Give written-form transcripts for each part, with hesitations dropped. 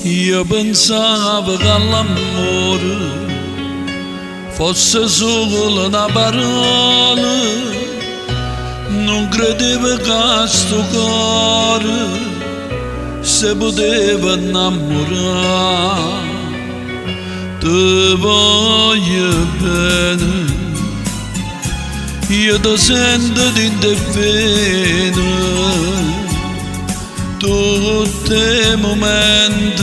Io pensavo che l'amore fosse solo una parola, non credevo che sto cuore si poteva innamorare. Ti voglio bene, io ti sento in te vene, tutti i momenti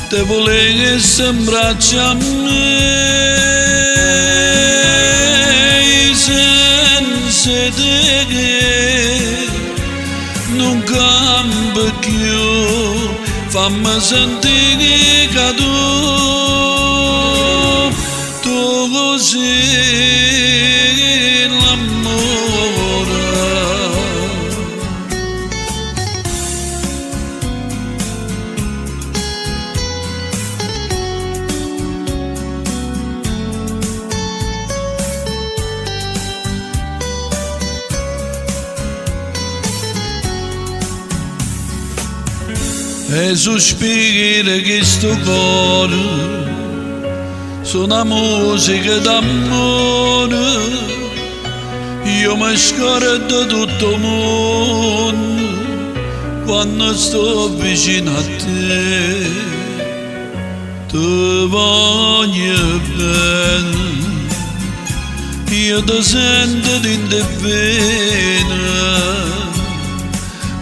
te volevo sembrarci a me, senza te non cambia più, fammi sentire che tu così l'amore. E sospira che sto cuore suona musica d'amore, io mi scordo tutto il mondo quando sto vicino a te. Ti voglio bene, io ti sento in te vene,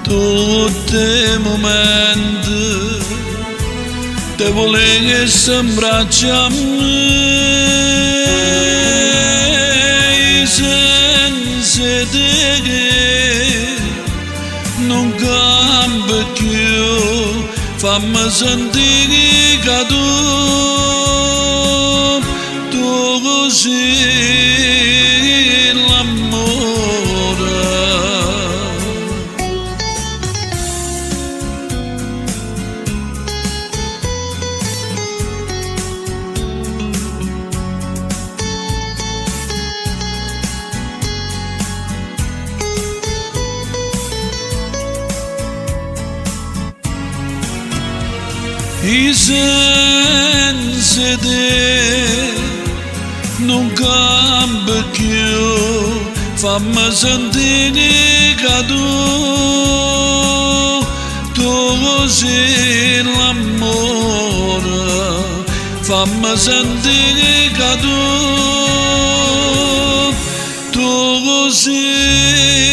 tutti i momenti te volevo sembrarci a me, senza te non cambia più, fammi sentire che tu così l'amore. E senza te non cambia più, fammi sentire che tu così l'amore, fammi sentire che tu così